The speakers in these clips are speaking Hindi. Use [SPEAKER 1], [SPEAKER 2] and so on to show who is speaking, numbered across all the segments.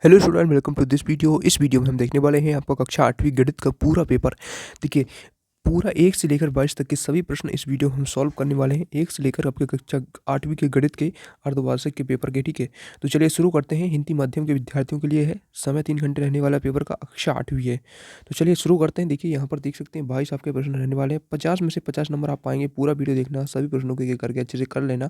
[SPEAKER 1] Hello student, welcome to this video. इस वीडियो में हम देखने वाले हैं आपका कक्षा 8वीं गणित का पूरा पेपर। देखिए, पूरा 1 से लेकर 22 तक के सभी प्रश्न इस वीडियो में हम सॉल्व करने वाले हैं, 1 से लेकर आपके कक्षा 8वीं के गणित के अर्धवार्षिक के पेपर के। ठीक है, तो चलिए शुरू करते हैं। हिंदी माध्यम के विद्यार्थियों के लिए है, समय 3 घंटे रहने वाला पेपर का कक्षा 8वीं है। तो चलिए शुरू करते हैं। देखिए यहाँ पर देख सकते हैं 22 आपके प्रश्न रहने वाले हैं, 50 में से 50 नंबर आप पाएंगे। पूरा वीडियो देखना, सभी प्रश्नों के करके अच्छे से कर लेना।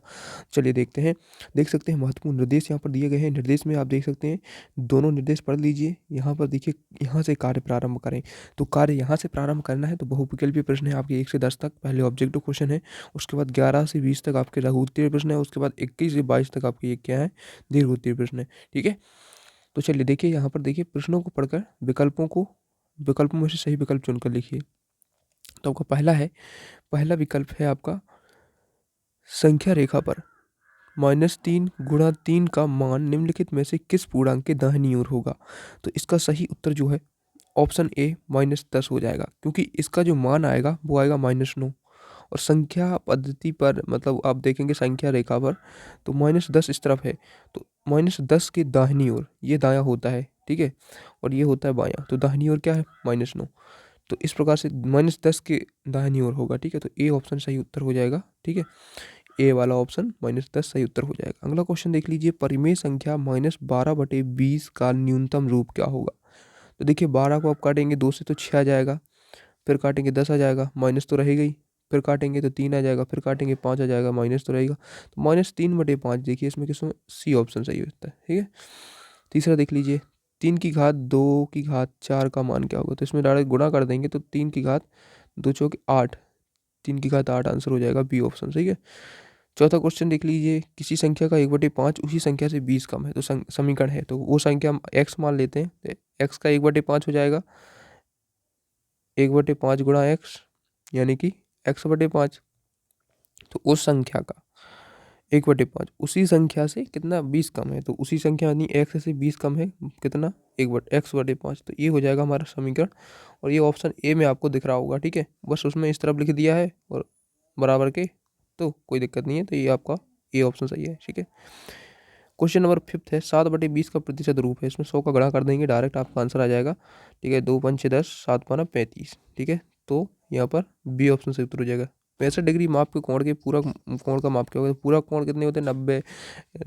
[SPEAKER 1] चलिए देखते हैं। देख सकते हैं महत्वपूर्ण निर्देश यहाँ पर दिए गए हैं। निर्देश में आप देख सकते हैं, दोनों निर्देश पढ़ लीजिए। यहाँ पर देखिए, यहाँ से कार्य प्रारंभ करें, तो कार्य यहाँ से प्रारंभ करना है। तो बहुविकल्पीय प्रश्न है आपके 1 से 10 तक, पहले ऑब्जेक्टिव क्वेश्चन है। उसके बाद 11 से 20 तक आपके लघु उत्तरीय प्रश्न है। उसके बाद 21 से 22 तक आपके ये क्या है, दीर्घ उत्तरीय प्रश्न है। ठीक है, तो चलिए देखिए यहाँ पर देखिए, प्रश्नों को पढ़कर विकल्पों में से सही विकल्प चुनकर लिखिए। तो आपका पहला विकल्प है आपका, संख्या रेखा पर -3 गुणा 3 का मान निम्नलिखित में से किस पूर्णांक के दाहिनी ओर होगा। तो इसका सही उत्तर जो है ऑप्शन ए -10 हो जाएगा, क्योंकि इसका जो मान आएगा वो आएगा -9। और संख्या पद्धति पर, मतलब आप देखेंगे संख्या रेखा पर, तो -10 इस तरफ है, तो -10 के दाहिनी ओर ये दायां होता है। ठीक है, और ये होता है बायां, तो दाहिनी ओर क्या है, -9। तो इस प्रकार से -10 के दाहिनी ओर होगा। ठीक है, तो ए ऑप्शन सही उत्तर हो जाएगा। ठीक है, ए वाला ऑप्शन -10 सही उत्तर हो जाएगा। अगला क्वेश्चन देख लीजिए, परिमेय संख्या -12/20 का न्यूनतम रूप क्या होगा। तो देखिए 12 को आप काटेंगे 2 से तो 6 आ जाएगा, फिर काटेंगे 10 आ जाएगा, माइनस तो रहेगा ही, फिर काटेंगे तो 3 आ जाएगा, फिर काटेंगे 5 आ जाएगा, माइनस तो रहेगा। तो -3/5 देखिए, इसमें किसमें सी ऑप्शन सही होता है। ठीक है, तीसरा देख लीजिए, 3 की घात 2 की घात 4 का मान क्या होगा। तो इसमें डायरेक्ट गुणा कर देंगे, तो 3 की घात 2 चौके 8, 3 की घात 8 आंसर हो जाएगा, बी ऑप्शन। सही है। चौथा क्वेश्चन देख लीजिए, किसी संख्या का 1/5 उसी संख्या से 20 कम है, तो समीकरण है, तो वो संख्या हम x मान लेते हैं। तो x का 1/5 हो जाएगा 1/5 गुणा x, यानी कि x/5। तो उस संख्या का 1/5 उसी संख्या से कितना 20 कम है, तो उसी संख्या यानी x से 20 कम है कितना, x/5। तो ये हो जाएगा हमारा समीकरण, और ये ऑप्शन ए में आपको दिख रहा होगा। ठीक है, बस उसमें इस तरफ लिख दिया है और बराबर के, तो कोई दिक्कत नहीं है। तो ये आपका ए ऑप्शन सही है। ठीक है, क्वेश्चन नंबर 5 है, 7/20 का प्रतिशत रूप है। इसमें 100 का गुणा कर देंगे, डायरेक्ट आपका आंसर आ जाएगा। ठीक है, 2 पंचे 10, 7 पाना 35। ठीक है, तो यहाँ पर बी ऑप्शन से उत्तर हो जाएगा। 65 डिग्री माप के कोण के पूरा कोण का माप क्या होगा। पूरा कोण कितने होते हैं,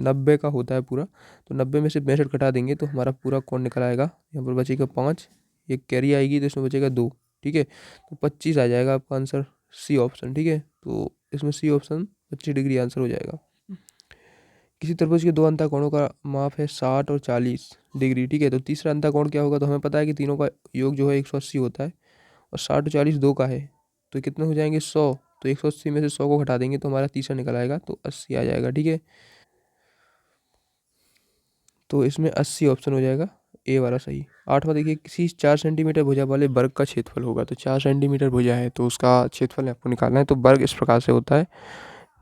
[SPEAKER 1] 90 का होता है पूरा। तो 90 में से 65 घटा देंगे तो हमारा पूरा कोण निकल आएगा। यहाँ पर बचेगा 5, एक कैरी आएगी तो इसमें बचेगा 2। ठीक है, तो 25 आ जाएगा आपका आंसर, सी ऑप्शन। ठीक है, तो इसमें सी ऑप्शन 25 डिग्री आंसर हो जाएगा। किसी त्रिभुज के दो अंतःकोणों का माप है 60 और 40 डिग्री। ठीक है, तो तीसरा अंतःकोण क्या होगा। तो हमें पता है कि तीनों का योग जो है 180 होता है, और 60 और 40 दो का है, तो कितने हो जाएंगे 100। तो 180 में से 100 को घटा देंगे तो हमारा तीसरा निकल आएगा, तो 80 आ जाएगा। ठीक है, तो इसमें 80 ऑप्शन हो जाएगा, ए वाला सही। आठवां देखिए, किसी 4 सेंटीमीटर भुजा वाले वर्ग का क्षेत्रफल होगा। तो 4 सेंटीमीटर भुजा है, तो उसका क्षेत्रफल आपको निकालना है। तो वर्ग इस प्रकार से होता है,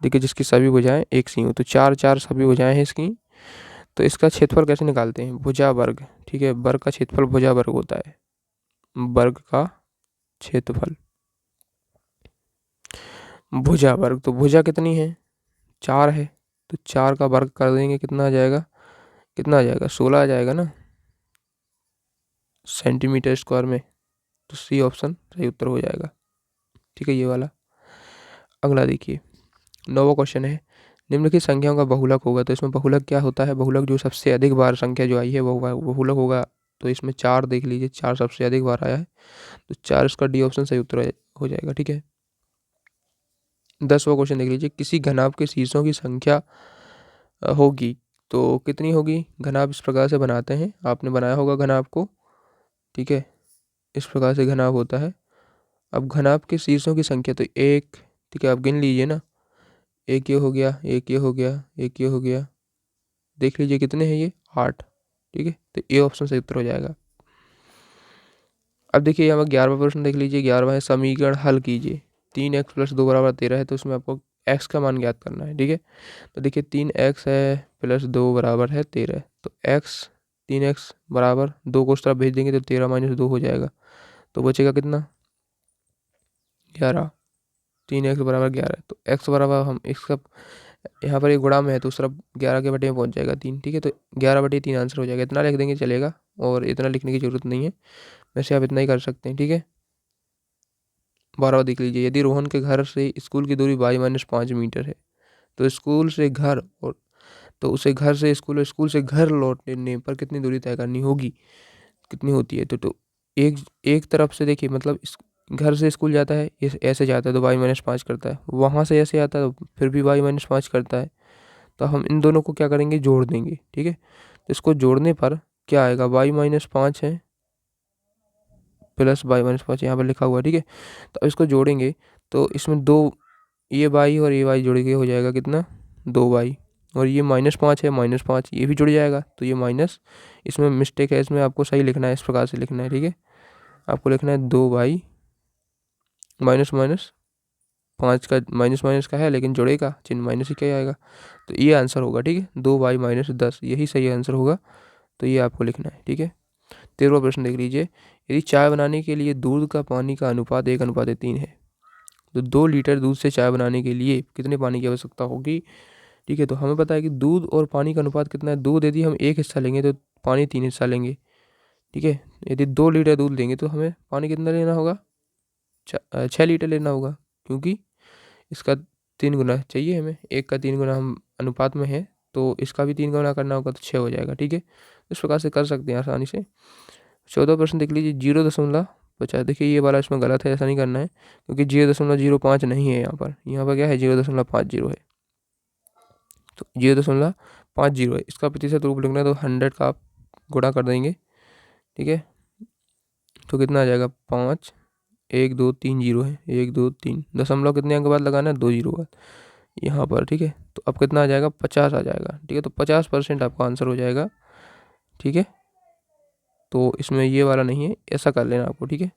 [SPEAKER 1] देखिए जिसकी सभी भुजाएं एक सी हो, तो 4 4 सभी भुजाएं हैं इसकी। तो इसका क्षेत्रफल कैसे निकालते हैं, भुजा वर्ग। ठीक है, वर्ग का क्षेत्रफल भुजा वर्ग होता है, वर्ग का क्षेत्रफल भुजा वर्ग। तो भुजा कितनी है, 4 है, तो 4 का वर्ग कर देंगे, कितना आ जाएगा, 16 आ जाएगा ना सेंटीमीटर स्क्वायर में। तो सी ऑप्शन सही उत्तर हो जाएगा। ठीक है, ये वाला। अगला देखिए, 9वां क्वेश्चन है, निम्नलिखित संख्याओं का बहुलक होगा। तो इसमें बहुलक क्या होता है, बहुलक जो सबसे अधिक बार संख्या जो आई है वो बहुलक होगा। तो इसमें 4 देख लीजिए, 4 सबसे अधिक बार आया है, तो 4 इसका डी ऑप्शन सही उत्तर हो जाएगा। ठीक है, 10वां क्वेश्चन देख लीजिए, किसी घनाभ के शीर्षों की संख्या होगी, तो कितनी होगी। घनाभ इस प्रकार से बनाते हैं, आपने बनाया होगा घनाभ को। ठीक है, इस प्रकार से घनाभ होता है। अब घनाभ के शीर्षों की संख्या, तो एक, ठीक है, आप गिन लीजिए ना, एक ये हो गया, एक ये हो गया, एक ये हो गया, देख लीजिए कितने हैं ये, 8। ठीक है, तो ए ऑप्शन सही उत्तर हो जाएगा। अब देखिए यहाँ पर 11वां प्रश्न देख लीजिए, 11वां है, समीकरण हल कीजिए। 3x + 2 = 13 है, तो उसमें आपको x का मान ज्ञात करना है। ठीक है, तो देखिए 3x है + 2 = 13, तो x 3x बराबर 2 को उस तरफ भेज देंगे तो 13 - 2 हो जाएगा, तो बचेगा कितना, 11। 3x = 11, तो x बराबर हम इसका यहाँ पर ये गुणा में है तो उस तरफ 11 के बटे में पहुँच जाएगा 3, ठीक है। तो 11/3 आंसर हो जाएगा। इतना लिख देंगे चलेगा, और इतना लिखने की ज़रूरत नहीं है, वैसे आप इतना ही कर सकते हैं, ठीक है। 12वां देख लीजिए, यदि रोहन के घर से स्कूल की दूरी y-5 मीटर है, तो स्कूल से घर और तो उसे घर से स्कूल और स्कूल से घर लौटने पर कितनी दूरी तय करनी होगी, कितनी होती है। तो एक एक तरफ से देखिए, मतलब इस घर से स्कूल जाता है, ऐसे जाता है तो y-5 करता है, वहाँ से ऐसे आता है तो फिर भी y-5 करता है। तो हम इन दोनों को क्या करेंगे, जोड़ देंगे, ठीक है। तो इसको जोड़ने पर क्या आएगा, y-5 है प्लस y-5 यहाँ पर लिखा हुआ है, ठीक है। तो अब इसको जोड़ेंगे तो इसमें दो, ये y और ये y जुड़ के हो जाएगा कितना, 2y, और ये -5 है, -5 ये भी जुड़ जाएगा, तो ये माइनस, इसमें मिस्टेक है, इसमें आपको सही लिखना है, इस प्रकार से लिखना है, ठीक है। आपको लिखना है 2y माइनस माइनस 5 का माइनस माइनस का है, लेकिन जुड़ेगा चिन्ह माइनस ही क्या आएगा, तो ये आंसर होगा, ठीक है। 2y-10 यही सही आंसर होगा, तो ये आपको लिखना है, ठीक है। 13वां प्रश्न देख लीजिए, यदि चाय बनाने के लिए दूध का पानी का अनुपात 1:3 है, तो 2 लीटर दूध से चाय बनाने के लिए कितने पानी की आवश्यकता होगी, ठीक है। तो हमें पता है कि दूध और पानी का अनुपात कितना है, दूध यदि हम 1 हिस्सा लेंगे तो पानी 3 हिस्सा लेंगे, ठीक है। यदि 2 लीटर दूध लेंगे तो हमें पानी कितना लेना होगा, 6 लीटर लेना होगा, क्योंकि इसका 3 गुना चाहिए हमें, 1 का 3 गुना हम अनुपात में है, तो इसका भी 3 गुना करना होगा, तो 6 हो जाएगा, ठीक है। इस प्रकार से कर सकते हैं आसानी से। 14वां प्रश्न देख लीजिए, 0.50, देखिए ये वाला इसमें गलत है, ऐसा नहीं करना है, क्योंकि 0.05 नहीं है यहाँ पर क्या है, 0.50 है, तो 0.50 है, इसका प्रतिशत रूप लिखना है, तो 100 का आप गुणा कर देंगे, ठीक है। तो कितना आ जाएगा, 5, 1 2 3 जीरो है, 1 2 3 दशमलव कितने अंक के बाद लगाना है, 2 जीरो बाद यहाँ पर, ठीक है। तो अब कितना आ जाएगा, 50 आ जाएगा, ठीक है। तो 50% आपका आंसर हो जाएगा, ठीक है। तो इसमें ये वाला नहीं है, ऐसा कर लेना आपको, ठीक है।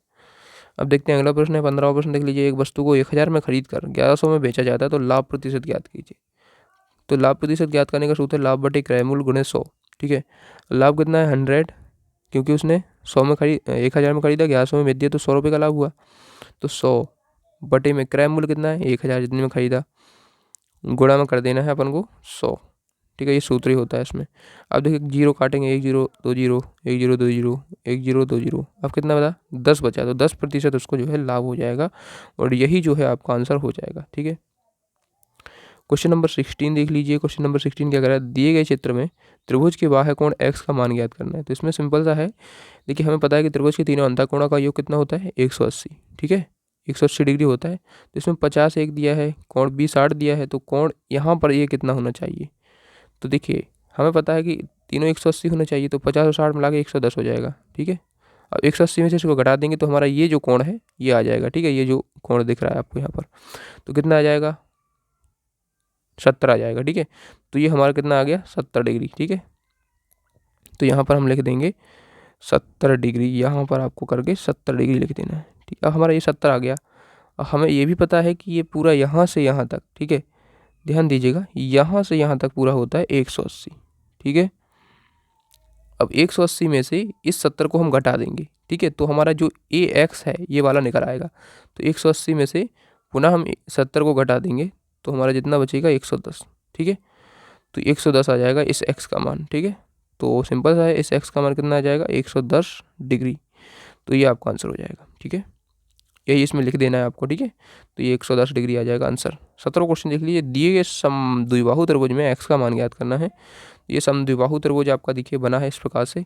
[SPEAKER 1] अब देखते हैं अगला प्रश्न है, 15वां प्रश्न देख लीजिए, एक वस्तु को 1000 में खरीद कर 1100 में बेचा जाता है, तो लाभ प्रतिशत ज्ञात कीजिए। तो लाभ प्रतिशत ज्ञात करने का सूत्र है लाभ बटे क्रय मूल्य गुणे 100, ठीक है। लाभ कितना है, 100, क्योंकि उसने 1000 में खरीदा, 1100 में बेच दिया, तो 100 रुपये का लाभ हुआ। तो 100 बटे में क्रय मूल्य कितना है, 1000 जितने में खरीदा, गुणा में कर देना है अपन को 100, ठीक है। ये सूत्र ही होता है इसमें। अब देखिए जीरो काटेंगे, 1 0 2 0 1 0 2 0 1 0 2 0, अब कितना बचा, 10 बचा, तो 10% उसको जो है लाभ हो जाएगा, और यही जो है आपका आंसर हो जाएगा, ठीक है। क्वेश्चन नंबर 16 देख लीजिए, क्वेश्चन नंबर 16 क्या कह रहा है, दिए गए चित्र में त्रिभुज के बाह्य कोण x का मान ज्ञात करना है। तो इसमें सिंपल सा है, देखिए हमें पता है कि त्रिभुज के तीनों अंतःकोणों का योग कितना होता है, 180, ठीक है, 180 डिग्री होता है। तो इसमें 50 एक दिया है, कोण B 60 दिया है, तो कोण यहाँ पर ये कितना होना चाहिए, तो देखिए हमें पता है कि तीनों 180 होना चाहिए, तो 50 और 60 मिला के 110 हो जाएगा, ठीक है। अब 180 में से इसको घटा देंगे तो हमारा ये जो कोण है ये आ जाएगा, ठीक है। ये जो कोण दिख रहा है आपको यहाँ पर, तो कितना आ जाएगा, 70 आ जाएगा, ठीक है। तो ये हमारा कितना आ गया, 70 डिग्री, ठीक है। तो यहाँ पर हम लिख देंगे 70 डिग्री, यहाँ पर आपको करके 70 डिग्री लिख देना है, ठीक है। अब हमारा ये 70 आ गया। अब हमें ये भी पता है कि ये पूरा यहाँ से यहाँ तक, ठीक है, ध्यान दीजिएगा, यहाँ से यहाँ तक पूरा होता है 180, ठीक है। अब 180 में से इस 70 को हम घटा देंगे, ठीक है, तो हमारा जो AX है ये वाला निकल आएगा। तो 180 में से पुनः हम 70 को घटा देंगे, तो हमारा जितना बचेगा 110, ठीक है। तो 110 आ जाएगा इस x का मान, ठीक है। तो सिंपल सा है, इस x का मान कितना आ जाएगा, 110 डिग्री, तो ये आपका आंसर हो जाएगा, ठीक है। यही इसमें लिख देना है आपको, ठीक है। तो ये 110 डिग्री आ जाएगा आंसर। 17वां क्वेश्चन देख लीजिए, दिए गए समद्विबाहु त्रिभुज में x का मान ज्ञात करना है। ये समद्विबाहु त्रिभुज आपका देखिए बना है इस प्रकार से।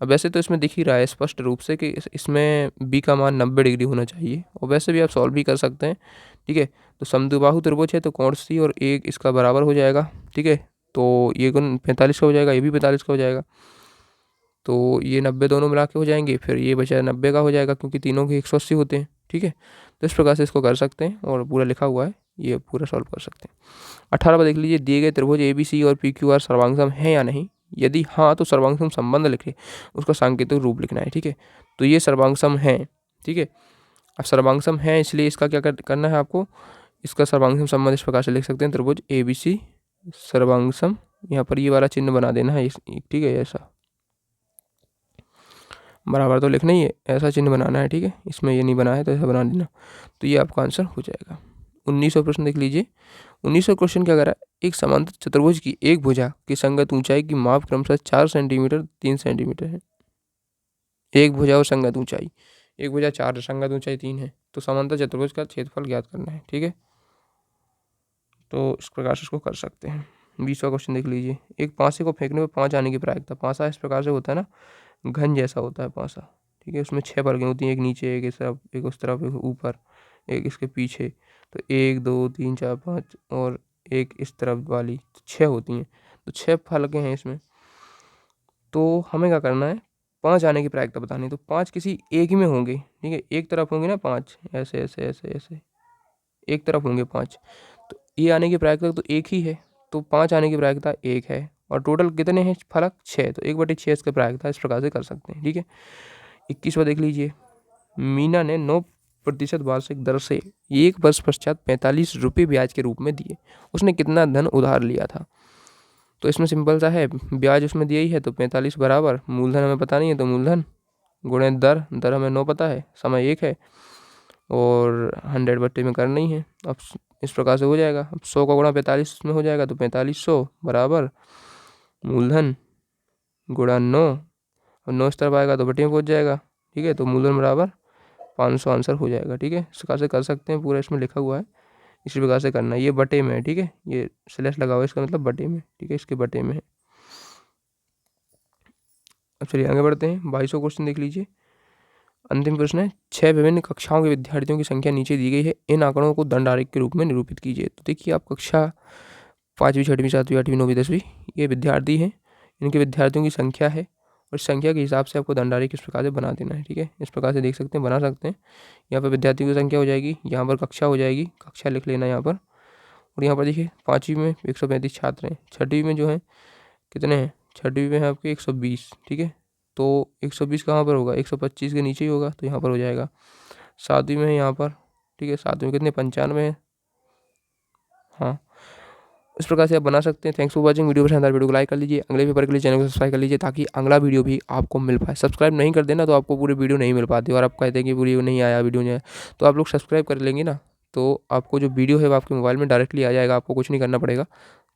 [SPEAKER 1] अब वैसे तो इसमें दिख ही रहा है स्पष्ट रूप से कि इसमें b का मान 90 डिग्री होना चाहिए, और वैसे भी आप सॉल्व भी कर सकते हैं, ठीक है। तो समद्विबाहु त्रिभुज है, तो कोण C और एक इसका बराबर हो जाएगा, ठीक है। तो ये गुण 45 का हो जाएगा, ये भी 45 का हो जाएगा, तो ये 90 दोनों मिला के हो जाएंगे, फिर ये बचा 90 का हो जाएगा, क्योंकि तीनों के 180 होते हैं, ठीक है। तो इस प्रकार से इसको कर सकते हैं, और पूरा लिखा हुआ है, ये पूरा सॉल्व कर सकते हैं। 18वां देख लीजिए, दिए गए त्रिभुज ABC और PQR सर्वांगसम है या नहीं, यदि हाँ तो सर्वांगसम संबंध लिखे, उसका सांकेतिक रूप लिखना है, ठीक है। तो ये सर्वांगसम है, ठीक है। अब सर्वांगसम है इसलिए इसका क्या करना है आपको, इसका सर्वांगसम संबंध इस प्रकार से लिख सकते हैं, त्रिभुज ABC सर्वांगसम, यहाँ पर ये वाला चिन्ह बना देना है, ठीक है, ऐसा बराबर तो लिखना ही है, ऐसा चिन्ह बनाना है, ठीक है। इसमें ये नहीं बना है तो ऐसा बना देना, तो ये आपका आंसर हो जाएगा। 1900 प्रश्न देख लीजिए। 1900 क्वेश्चन क्या करा, एक समांतर चतुर्भुज की एक भुजा की संगत ऊंचाई की माप क्रमशः 4 सेंटीमीटर 3 सेंटीमीटर है। एक भुजा और संगत ऊंचाई, एक भुजा 4 संगत ऊंचाई 3 है, तो समांतर चतुर्भुज का क्षेत्रफल ज्ञात करना है। ठीक है, तो इस प्रकार से इसको कर सकते हैं। 20वां क्वेश्चन देख लीजिए। एक पासे को फेंकने पर 5 आने की प्रायिकता। पासा इस प्रकार से होता है ना, घन जैसा होता है पासा। ठीक है, उसमें 6 पलकें होती हैं, एक नीचे, एक इस तरफ, एक उस तरफ, एक ऊपर, एक इसके पीछे। तो 1 2 3 4 5 और एक इस तरफ वाली, तो 6 होती हैं। तो 6 फलकें हैं इसमें। तो हमें क्या करना है, 5 आने की प्रायिकता बतानी है। तो 5 किसी एक ही में होंगे। ठीक है, एक तरफ होंगे ना 5, ऐसे ऐसे ऐसे ऐसे एक तरफ होंगे 5। तो ये आने की प्रायिकता तो एक ही है, तो 5 आने की प्रायिकता 1 है। और टोटल कितने हैं फलक, 6, तो 1/6 इसकी प्रायिकता इस प्रकार से कर सकते हैं। ठीक है, 21वां देख लीजिए। मीना ने 9% वार्षिक दर से 1 वर्ष पश्चात 45 रुपये ब्याज के रूप में दिए। उसने कितना धन उधार लिया था। तो इसमें सिंपल सा है, ब्याज उसमें दिया ही है, तो 45 बराबर मूलधन हमें पता नहीं है, तो मूलधन गुणे दर, दर हमें 9 पता है, समय 1 है और 100 में करना ही है। अब इस प्रकार से हो जाएगा। अब 100 का गुणा 45 में हो जाएगा, तो 4500 बराबर मूलधन गुणा 9, और 9 इस तरफ आएगा तो बटे में पहुंच जाएगा। ठीक है, तो मूलधन बराबर 500 आंसर हो जाएगा। ठीक है, इस प्रकार से कर सकते हैं, पूरा इसमें लिखा हुआ है, इसी प्रकार से करना है। ये बटे में है। ठीक है, ये स्लैश लगा हुआ है, इसका मतलब बटे में। ठीक है, इसके बटे में है। अब चलिए आगे बढ़ते हैं। 22वां क्वेश्चन देख लीजिए। अंतिम प्रश्न है, 6 विभिन्न कक्षाओं के विद्यार्थियों की संख्या नीचे दी गई है, इन आंकड़ों को दंड आरेख के रूप में निरूपित कीजिए। तो देखिए, आप कक्षा 5वीं 6वीं 7वीं 8वीं 9वीं 10वीं ये विद्यार्थी हैं, इनके विद्यार्थियों की संख्या है, और संख्या के हिसाब से आपको दंड आरेख इस प्रकार से बना देना है। ठीक है, इस प्रकार से देख सकते हैं, बना सकते हैं। यहाँ पर विद्यार्थियों की संख्या हो जाएगी, यहाँ पर कक्षा हो जाएगी, कक्षा लिख लेना यहाँ पर। और यहाँ पर देखिए 5वीं में 135 छात्र हैं, 6वीं में जो हैं कितने हैं, 6वीं में है आपके 120। ठीक है, तो 120 कहाँ पर होगा, 125 के नीचे ही होगा, तो यहाँ पर हो जाएगा। 7वीं में है यहाँ पर। ठीक है, 7वीं में कितने, 95 है। हाँ, इस प्रकार से आप बना सकते हैं। Thanks for watching. वीडियो पसंद आए वीडियो को लाइक कर लीजिए, अगले पेपर के लिए चैनल को सब्सक्राइब कर लीजिए, ताकि अगला वीडियो भी आपको मिल पाए। सब्सक्राइब नहीं कर देना तो आपको पूरी वीडियो नहीं मिल पाती, और आप कहते हैं कि पूरी नहीं आया, वीडियो नहीं आया, तो आप लोग सब्सक्राइब कर लेंगे ना, तो आपको जो वीडियो है वो आपके मोबाइल में डायरेक्टली आ जाएगा, आपको कुछ नहीं करना पड़ेगा।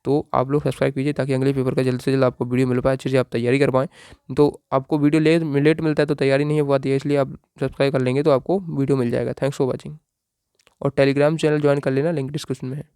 [SPEAKER 1] तो आप लोग सब्सक्राइब कीजिए, ताकि अगले पेपर का जल्द से जल्द आपको वीडियो मिल पाए, अच्छे से आप तैयारी कर पाएँ। तो आपको वीडियो लेट मिलता है तो तैयारी नहीं हो पाती है, इसलिए आप सब्सक्राइब कर लेंगे तो आपको वीडियो मिल जाएगा। Thanks for watching. और टेलीग्राम चैनल ज्वाइन कर लेना, लिंक डिस्क्रिप्शन में है।